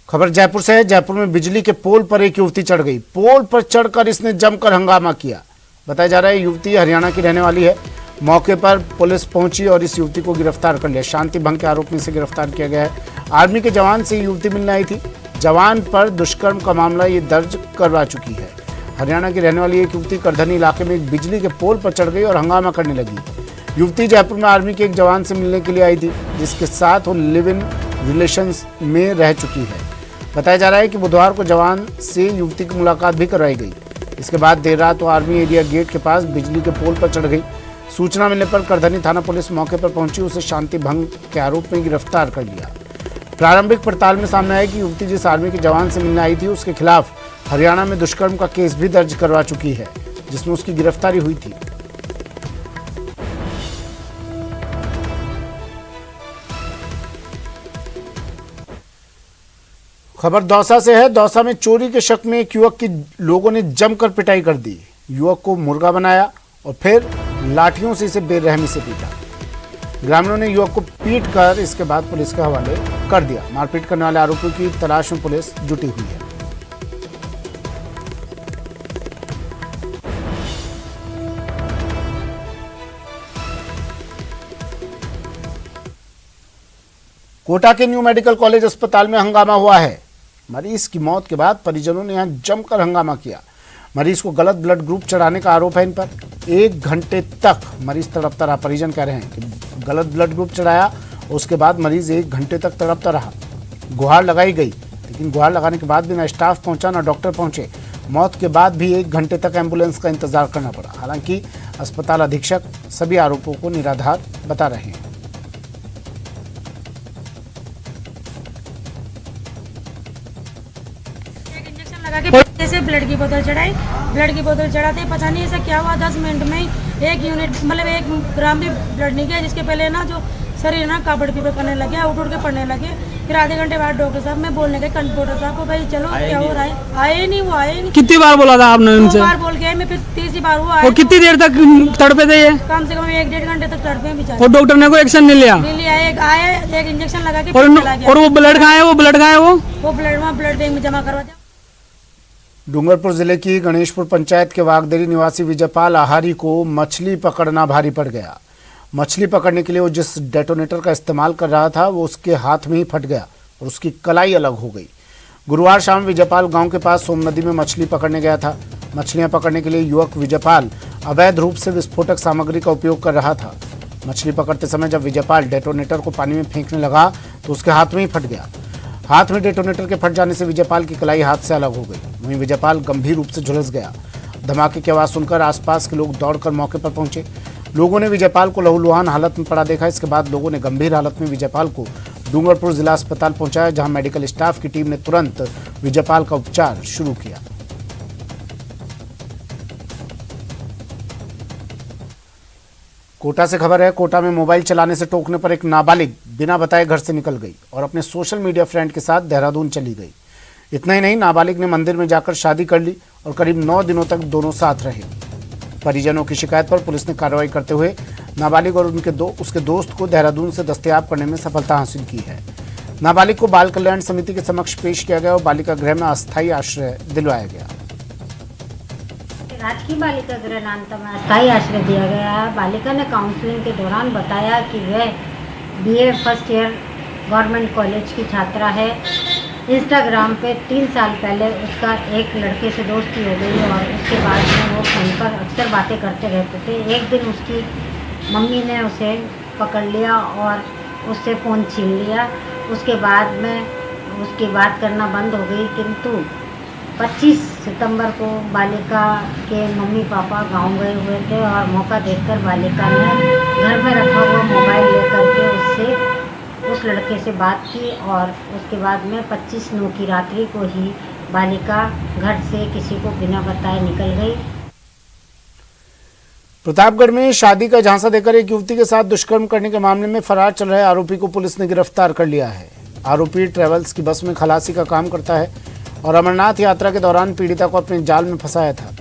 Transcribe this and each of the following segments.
खबर जयपुर से है। जयपुर में बिजली के पोल पर एक युवती चढ़ गई। पोल पर चढ़कर इसने जमकर हंगामा किया। बताया जा रहा है युवती हरियाणा की रहने वाली है। मौके पर पुलिस पहुंची और इस युवती को गिरफ्तार कर लिया। शांति भंग के आरोप में इसे गिरफ्तार किया गया है। आर्मी के जवान से युवती मिलने आई थी। जवान पर दुष्कर्म का मामला ये दर्ज करवा चुकी है। हरियाणा की रहने वाली एक युवती करधनी इलाके में एक बिजली के पोल पर चढ़ गई और हंगामा करने लगी। युवती जयपुर में आर्मी के एक जवान से मिलने के लिए आई थी, जिसके साथ वो लिव इन रिलेशंस में रह चुकी है। बताया जा रहा है कि बुधवार को जवान से युवती की मुलाकात भी करवाई गई। इसके बाद देर रात वो आर्मी एरिया गेट के पास बिजली के पोल पर चढ़ गई। सूचना मिलने पर करधनी थाना पुलिस मौके पर पहुंची, उसे शांति भंग के आरोप में गिरफ्तार कर लिया। प्रारंभिक पड़ताल में सामने आया कि युवती जिस आर्मी के जवान से मिलने आई थी, उसके खिलाफ हरियाणा में दुष्कर्म का केस भी दर्ज करवा चुकी है, जिसमें उसकी गिरफ्तारी हुई थी। खबर दौसा से है। दौसा में चोरी के शक में एक युवक की लोगों ने जमकर पिटाई कर दी। युवक को मुर्गा बनाया और फिर लाठियों से इसे बेरहमी से पीटा। ग्रामीणों ने युवक को पीट कर इसके बाद पुलिस के हवाले कर दिया। मारपीट करने वाले आरोपियों की तलाश में पुलिस जुटी हुई है। कोटा के न्यू मेडिकल कॉलेज अस्पताल में हंगामा हुआ है। मरीज की मौत के बाद परिजनों ने यहां जमकर हंगामा किया। मरीज को गलत ब्लड ग्रुप चढ़ाने का आरोप है इन पर। 1 घंटे तक मरीज तड़पता रहा। परिजन कह रहे हैं कि गलत ब्लड ग्रुप चढ़ाया, उसके बाद मरीज 1 घंटे तक तड़पता रहा। गुहार लगाई गई, लेकिन गुहार लगाने के बाद भी ना स्टाफ पहुंचा ना डॉक्टर पहुंचे। मौत के बाद भी 1 घंटे तक एम्बुलेंस का इंतजार करना पड़ा। हालांकि अस्पताल अधीक्षक सभी आरोपों को निराधार बता रहे हैं। जैसे ब्लड की बोतल चढ़ाई, ब्लड की बोतल चढ़ाते पता नहीं ऐसा क्या हुआ, 10 मिनट में ही 1 यूनिट मतलब 1 ग्राम भी ब्लड नहीं गया। जिसके पहले ना जो शरीर ना काबड़ पीपे करने लगे, उठ के पड़ने लगे। फिर आधे घंटे बाद डॉक्टर साहब मैं बोलने गए कंपाउंडर साहब को, भाई चलो क्या हो रहा है। आए नहीं, वो आए नहीं। कितनी बार बोला था आपने उनसे? 2 बार बोल गए मैं, फिर तीसरी बार वो आए। और कितनी देर तक तड़पे थे ये? कम से कम 1-1.5 घंटे तक तड़पे बेचारे। और डॉक्टर ने कोई एक्शन नहीं लिया? नहीं लिया। एक इंजेक्शन लगा के और वो ब्लड कहाँ है? वो ब्लड ब्लड वहाँ ब्लड बैंक में जमा करवा दिया। डूंगरपुर जिले की गणेशपुर पंचायत के वागदरी निवासी विजयपाल आहारी को मछली पकड़ना भारी पड़ गया। मछली पकड़ने के लिए वो जिस डेटोनेटर का इस्तेमाल कर रहा था, वो उसके हाथ में ही फट गया और उसकी कलाई अलग हो गई। गुरुवार शाम विजयपाल गांव के पास सोम नदी में मछली पकड़ने गया था। मछलियां पकड़ने के लिए युवक विजयपाल अवैध रूप से विस्फोटक सामग्री का उपयोग कर रहा था। मछली पकड़ते समय जब विजयपाल डेटोनेटर को पानी में फेंकने लगा तो उसके हाथ में ही फट गया। हाथ में डेटोनेटर के फट जाने से विजयपाल की कलाई हाथ से अलग हो गई। वहीं विजयपाल गंभीर रूप से झुलस गया। धमाके की आवाज़ सुनकर आसपास के लोग दौड़कर मौके पर पहुंचे। लोगों ने विजयपाल को लहूलुहान हालत में पड़ा देखा। इसके बाद लोगों ने गंभीर हालत में विजयपाल को डूंगरपुर जिला अस्पताल पहुंचाया, जहां मेडिकल स्टाफ की टीम ने तुरंत विजयपाल का उपचार शुरू किया। कोटा से खबर है। कोटा में मोबाइल चलाने से टोकने पर एक नाबालिग बिना बताए घर से निकल गई और अपने सोशल मीडिया फ्रेंड के साथ देहरादून चली गई। इतना ही नहीं, नाबालिग ने मंदिर में जाकर शादी कर ली और करीब 9 दिनों तक दोनों साथ रहे। परिजनों की शिकायत पर पुलिस ने कार्रवाई करते हुए नाबालिग और उसके दोस्त को देहरादून से दस्तयाब करने में सफलता हासिल की है। नाबालिग को बाल कल्याण समिति के समक्ष पेश किया गया और बालिका गृह में अस्थायी आश्रय दिलवाया गया। राजकीय बालिका गृह नानता में अस्थायी आश्रय दिया गया है। बालिका ने काउंसलिंग के दौरान बताया कि वह BA first year government college की छात्रा है। इंस्टाग्राम पे 3 साल पहले उसका एक लड़के से दोस्ती हो गई और उसके बाद में वो फोन पर अक्सर बातें करते रहते थे। एक दिन उसकी मम्मी ने उसे पकड़ लिया और उससे फ़ोन छीन लिया। उसके बाद में उसकी बात करना बंद हो गई, किंतु 25 सितंबर को बालिका के मम्मी पापा गांव गए हुए थे और मौका देखकर बालिका ने घर में रखा हुआ मोबाइल लेकर के उससे उस लड़के से बात की और उसके बाद में 25/9 की रात्रि को ही बालिका घर से किसी को बिना बताए निकल गई। प्रतापगढ़ में शादी का झांसा देकर एक युवती के साथ दुष्कर्म करने के मामले में फरार चल रहे आरोपी को पुलिस ने गिरफ्तार कर लिया है। आरोपी ट्रेवल्स की बस में खलासी का काम करता है और अमरनाथ यात्रा के दौरान पीड़िता को अपने जाल में फंसाया था।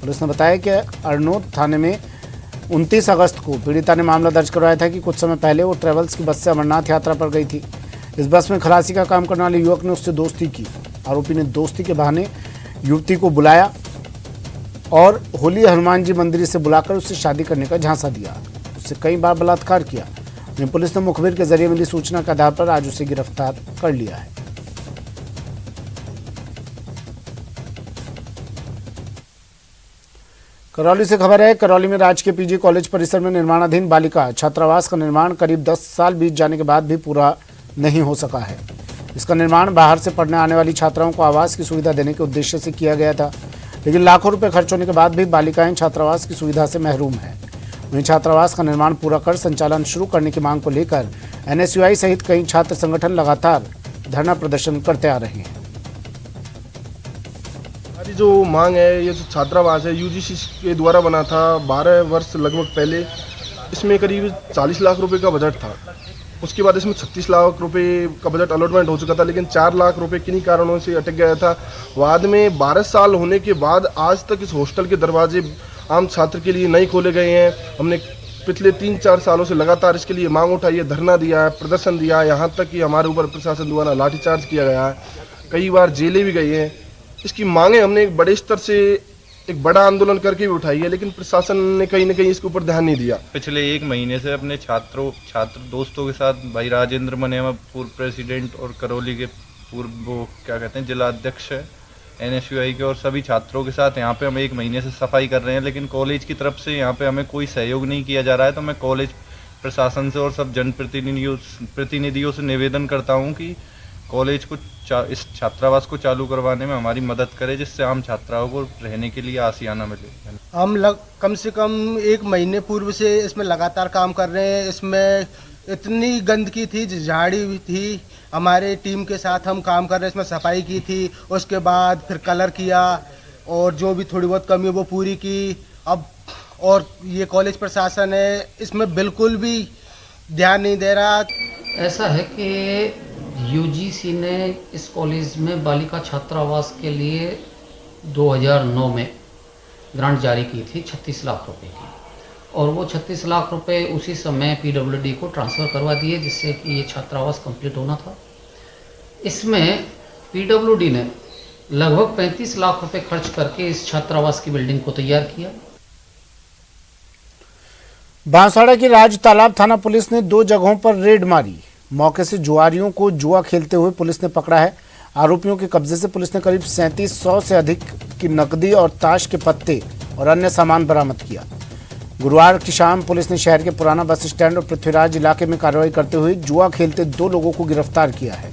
पुलिस ने बताया कि अरनोद थाने में 29 अगस्त को पीड़िता ने मामला दर्ज करवाया था कि कुछ समय पहले वो ट्रेवल्स की बस से अमरनाथ यात्रा पर गई थी। इस बस में खलासी का काम करने वाले युवक ने उससे दोस्ती की। आरोपी ने दोस्ती के बहाने युवती को बुलाया और होली हनुमान जी मंदिर से बुलाकर उससे शादी करने का झांसा दिया। उससे कई बार बलात्कार किया। वहीं पुलिस ने मुखबिर के जरिए मिली सूचना के आधार पर आज उसे गिरफ्तार कर लिया है। करौली से खबर है। करौली में राजकीय पीजी कॉलेज परिसर में निर्माणाधीन बालिका छात्रावास का निर्माण करीब 10 साल बीत जाने के बाद भी पूरा नहीं हो सका है। इसका निर्माण बाहर से पढ़ने आने वाली छात्राओं को आवास की सुविधा देने के उद्देश्य से किया गया था, लेकिन लाखों रुपए खर्च होने के बाद भी बालिकाएं छात्रावास की सुविधा से महरूम हैं। वहीं छात्रावास का निर्माण पूरा कर संचालन शुरू करने की मांग को लेकर NSUI सहित कई छात्र संगठन लगातार धरना प्रदर्शन करते आ रहे हैं। हमारी जो मांग है, ये जो छात्रावास है UGC के द्वारा बना था 12 वर्ष लगभग पहले। इसमें करीब 40 लाख रुपए का बजट था। उसके बाद इसमें 36 लाख रुपए का बजट अलॉटमेंट हो चुका था, लेकिन 4 लाख रुपए किन्हीं कारणों से अटक गया था। बाद में 12 साल होने के बाद आज तक इस हॉस्टल के दरवाजे आम छात्र के लिए नहीं खोले गए हैं। हमने पिछले 3-4 सालों से लगातार इसके लिए मांग उठाई है, धरना दिया है, प्रदर्शन दिया है, यहाँ तक कि हमारे ऊपर प्रशासन द्वारा लाठीचार्ज किया गया है, कई बार जेलें भी गई हैं। इसकी मांगें हमने एक बड़े स्तर से एक बड़ा आंदोलन करके भी उठाई है, लेकिन प्रशासन ने कहीं ना कहीं इसके ऊपर ध्यान नहीं दिया। पिछले 1 महीने से अपने छात्र दोस्तों के साथ भाई राजेंद्र मनेमा पूर्व प्रेसिडेंट और करौली के पूर्व वो क्या कहते हैं जिला अध्यक्ष है NSUI के, और सभी छात्रों के साथ यहाँ पे हम 1 महीने से सफाई कर रहे हैं, लेकिन कॉलेज की तरफ से यहाँ पे हमें कोई सहयोग नहीं किया जा रहा है। तो मैं कॉलेज प्रशासन से और सब जनप्रतिनिधियों से निवेदन करता हूँ कि कॉलेज को इस छात्रावास को चालू करवाने में हमारी मदद करे, जिससे आम छात्राओं को रहने के लिए आसियाना मिले। हम कम से कम 1 महीने पूर्व से इसमें लगातार काम कर रहे हैं। इसमें इतनी गंदगी थी, झाड़ी थी, हमारे टीम के साथ हम काम कर रहे हैं। इसमें सफाई की थी, उसके बाद फिर कलर किया और जो भी थोड़ी बहुत कमी है वो पूरी की। अब और ये कॉलेज प्रशासन है, इसमें बिल्कुल भी ध्यान नहीं दे रहा। ऐसा है कि UGC ने इस कॉलेज में बालिका छात्रावास के लिए 2009 में ग्रांट जारी की थी 36 लाख रुपए की, और वो 36 लाख रुपए उसी समय PWD को ट्रांसफ़र करवा दिए, जिससे कि ये छात्रावास कंप्लीट होना था। इसमें PWD ने लगभग 35 लाख रुपए खर्च करके इस छात्रावास की बिल्डिंग को तैयार किया। बांसवाड़ा की राज तालाब थाना पुलिस ने 2 जगहों पर रेड मारी। मौके से जुआरियों को जुआ खेलते हुए पुलिस ने पकड़ा है। आरोपियों के कब्जे से पुलिस ने करीब 3700 से अधिक की नकदी और ताश के पत्ते और अन्य सामान बरामद किया। गुरुवार की शाम पुलिस ने शहर के पुराना बस स्टैंड और पृथ्वीराज इलाके में कार्रवाई करते हुए जुआ खेलते 2 लोगों को गिरफ्तार किया है।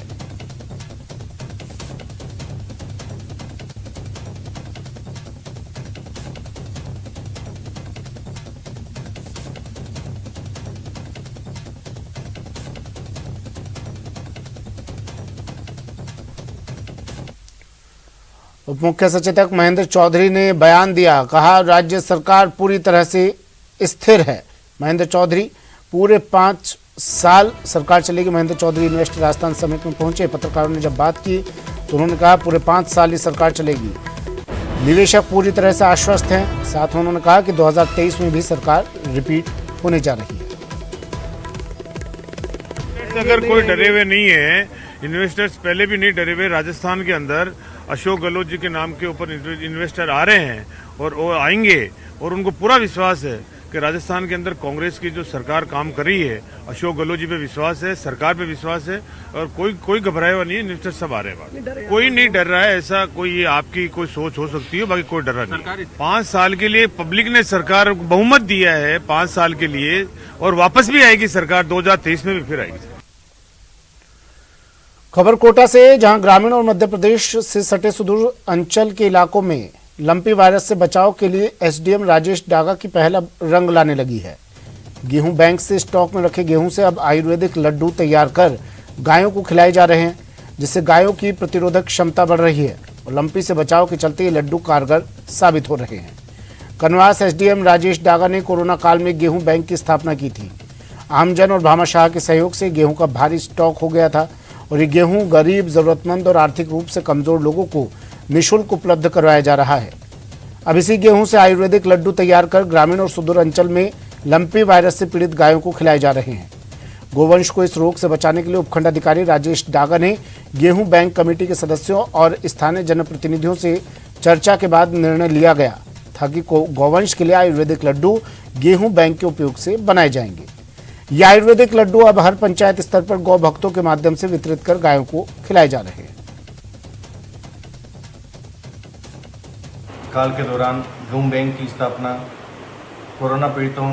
उप मुख्य सचेतक महेंद्र चौधरी ने बयान दिया, कहा राज्य सरकार पूरी तरह से स्थिर है। महेंद्र चौधरी पूरे 5 साल सरकार चलेगी। महेंद्र चौधरी इन्वेस्ट राजस्थान समिट में पहुंचे। पत्रकारों ने जब बात की तो उन्होंने कहा पूरे 5 साल ही सरकार चलेगी। निवेशक पूरी तरह से आश्वस्त हैं। साथ में उन्होंने कहा कि 2023 में भी सरकार रिपीट होने जा रही है। अगर कोई डरे हुए नहीं है, इन्वेस्टर्स पहले भी नहीं डरे हुए। राजस्थान के अंदर अशोक गहलोत जी के नाम के ऊपर इन्वेस्टर आ रहे हैं और वो आएंगे, और उनको पूरा विश्वास है कि राजस्थान के अंदर कांग्रेस की जो सरकार काम कर रही है, अशोक गहलोत जी पे विश्वास है, सरकार पे विश्वास है, और कोई घबराया हुआ नहीं है। इन्वेस्टर सब आ रहे हैं, कोई नहीं डर रहा है। ऐसा कोई आपकी कोई सोच हो सकती है, बाकी कोई डर रहा नहीं। 5 साल के लिए पब्लिक ने सरकार बहुमत दिया है 5 साल के लिए, और वापस भी आएगी सरकार 2023 में भी फिर आएगी। खबर कोटा से, जहां ग्रामीण और मध्य प्रदेश से सटे सुदूर अंचल के इलाकों में लंपी वायरस से बचाव के लिए SDM राजेश डागा की पहल अब रंग लाने लगी है। गेहूं बैंक से स्टॉक में रखे गेहूं से अब आयुर्वेदिक लड्डू तैयार कर गायों को खिलाए जा रहे हैं, जिससे गायों की प्रतिरोधक क्षमता बढ़ रही है और लंपी से बचाव के चलते ये लड्डू कारगर साबित हो रहे हैं। कनवास SDM राजेश डागा ने कोरोना काल में गेहूं बैंक की स्थापना की थी। आमजन और भामाशाह के सहयोग से गेहूं का भारी स्टॉक हो गया था और ये गेहूं गरीब, जरूरतमंद और आर्थिक रूप से कमजोर लोगों को निःशुल्क उपलब्ध करवाया जा रहा है। अब इसी गेहूं से आयुर्वेदिक लड्डू तैयार कर ग्रामीण और सुदूर अंचल में लंपी वायरस से पीड़ित गायों को खिलाए जा रहे हैं। गोवंश को इस रोग से बचाने के लिए उपखंड अधिकारी राजेश डागा ने गेहूं बैंक कमेटी के सदस्यों और स्थानीय जनप्रतिनिधियों से चर्चा के बाद निर्णय लिया गया था कि गोवंश के लिए आयुर्वेदिक लड्डू गेहूं बैंक के उपयोग से बनाए जाएंगे। ये आयुर्वेदिक लड्डू अब हर पंचायत स्तर पर गौ भक्तों के माध्यम से वितरित कर गायों को खिलाए जा रहे हैं। काल के दौरान गेहूं बैंक की स्थापना कोरोना पीड़ितों,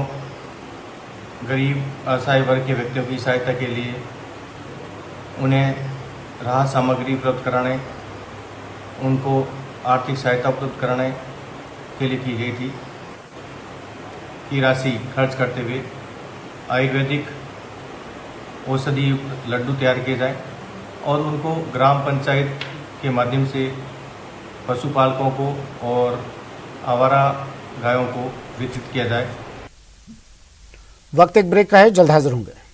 गरीब असहाय वर्ग के व्यक्तियों की सहायता के लिए उन्हें राहत सामग्री उपलब्ध कराने, उनको आर्थिक सहायता उपलब्ध कराने के लिए की गई थी। की राशि खर्च करते हुए आयुर्वेदिक औषधि लड्डू तैयार किए जाए और उनको ग्राम पंचायत के माध्यम से पशुपालकों को और आवारा गायों को वितरित किया जाए। वक्त एक ब्रेक का है, जल्द हाजिर होंगे।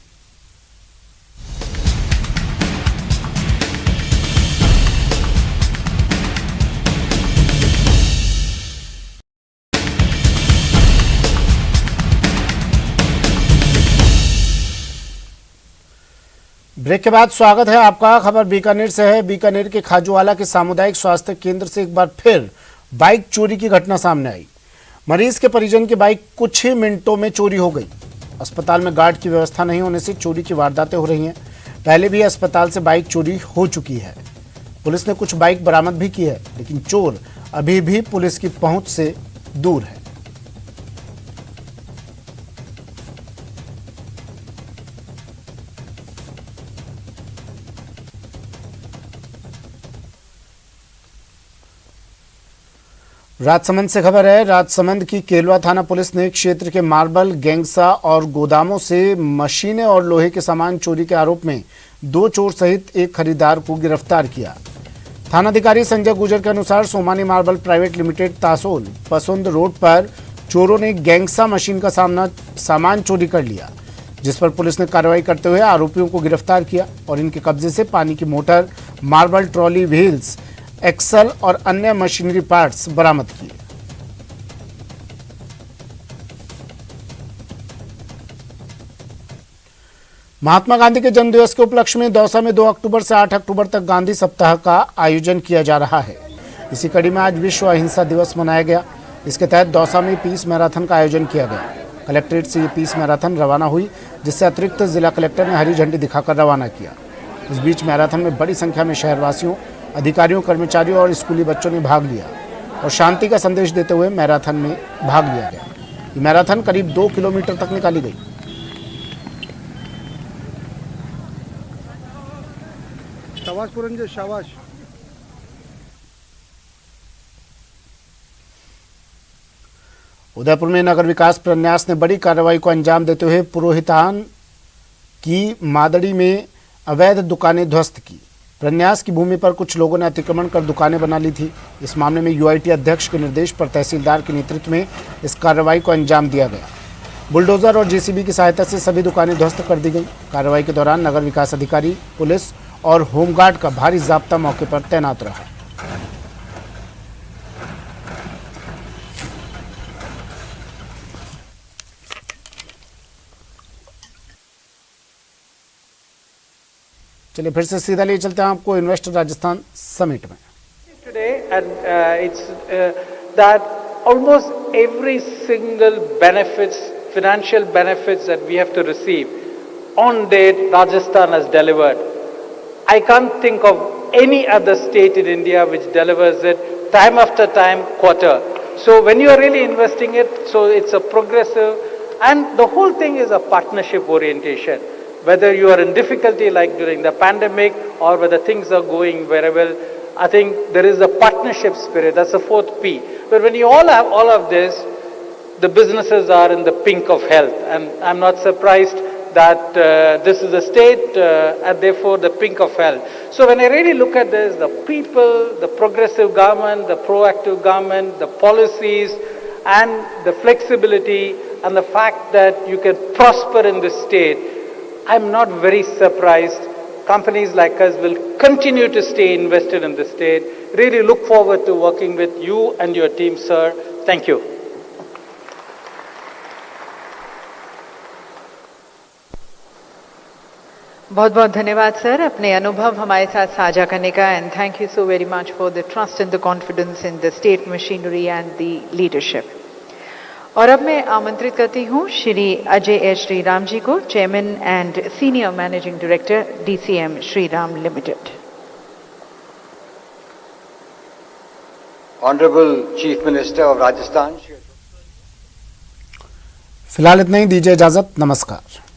ब्रेक के बाद स्वागत है आपका। खबर बीकानेर से है। बीकानेर के खाजूवाला के सामुदायिक स्वास्थ्य केंद्र से एक बार फिर बाइक चोरी की घटना सामने आई। मरीज के परिजन की बाइक कुछ ही मिनटों में चोरी हो गई। अस्पताल में गार्ड की व्यवस्था नहीं होने से चोरी की वारदातें हो रही हैं। पहले भी अस्पताल से बाइक चोरी हो चुकी है। पुलिस ने कुछ बाइक बरामद भी की है, लेकिन चोर अभी भी पुलिस की पहुंच से दूर है। राजसमंद से खबर है। राजसमंद की केलवा थाना पुलिस ने क्षेत्र के मार्बल, गैंगसा और गोदामों से मशीनें और लोहे के सामान चोरी के आरोप में 2 चोर सहित एक खरीदार को गिरफ्तार किया। थानाधिकारी संजय गुर्जर के अनुसार सोमानी मार्बल प्राइवेट लिमिटेड तासोल पसंद रोड पर चोरों ने गैंगसा मशीन का सामान चोरी कर लिया, जिस पर पुलिस ने कार्रवाई करते हुए आरोपियों को गिरफ्तार किया और इनके कब्जे से पानी की motor, marble trolley wheels, axle और अन्य मशीनरी पार्ट्स बरामद किए। महात्मा गांधी के जन्मदिवस के उपलक्ष्य में दौसा में 2 अक्टूबर से 8 अक्टूबर तक गांधी सप्ताह का आयोजन किया जा रहा है। इसी कड़ी में आज विश्व अहिंसा दिवस मनाया गया। इसके तहत दौसा में पीस मैराथन का आयोजन किया गया। कलेक्ट्रेट से ये पीस मैराथन रवाना हुई, जिससे अतिरिक्त जिला कलेक्टर ने हरी झंडी दिखाकर रवाना किया। इस बीच मैराथन में बड़ी संख्या में शहरवासियों, अधिकारियों, कर्मचारियों और स्कूली बच्चों ने भाग लिया और शांति का संदेश देते हुए मैराथन में भाग लिया गया। ये मैराथन करीब 2 किलोमीटर तक निकाली गई। शाबाश पुरंजे, शाबाश। उदयपुर में नगर विकास प्रन्यास ने बड़ी कार्रवाई को अंजाम देते हुए पुरोहितान की मादड़ी में अवैध दुकानें ध्वस्त की। प्रन्यास की भूमि पर कुछ लोगों ने अतिक्रमण कर दुकानें बना ली थी। इस मामले में यूआईटी अध्यक्ष के निर्देश पर तहसीलदार के नेतृत्व में इस कार्रवाई को अंजाम दिया गया। बुलडोजर और जेसीबी की सहायता से सभी दुकानें ध्वस्त कर दी गई। कार्रवाई के दौरान नगर विकास अधिकारी, पुलिस और होमगार्ड का भारी जाब्ता मौके पर तैनात रहा। चलिए फिर से सीधा ले चलते हैं आपको इन्वेस्ट राजस्थान समिट में। Today and it's that almost every single financial benefits that we have to receive on date Rajasthan has delivered. I can't think of any other state in India which delivers it time after time, quarter. So when you are really investing it, so it's a progressive, and the whole thing is a partnership orientation. Whether you are in difficulty like during the pandemic or whether things are going very well, I think there is a partnership spirit. That's the 4th P. But when you all have all of this, the businesses are in the pink of health. And I'm not surprised that this is a state and therefore the pink of health. So when I really look at this, the people, the progressive government, the proactive government, the policies and the flexibility and the fact that you can prosper in this state, I'm not very surprised. Companies like us will continue to stay invested in the state. Really look forward to working with you and your team, sir. Thank you. बहुत बहुत धन्यवाद sir, अपने अनुभव हमारे साथ साझा करने का, and thank you so very much for the trust and the confidence in the state machinery and the leadership. और अब मैं आमंत्रित करती हूँ श्री अजय एस श्रीराम जी को, chairman and senior managing director DCM Shriram limited. Honourable chief minister of Rajasthan. फिलहाल इतना ही, दीजिए इजाजत, नमस्कार।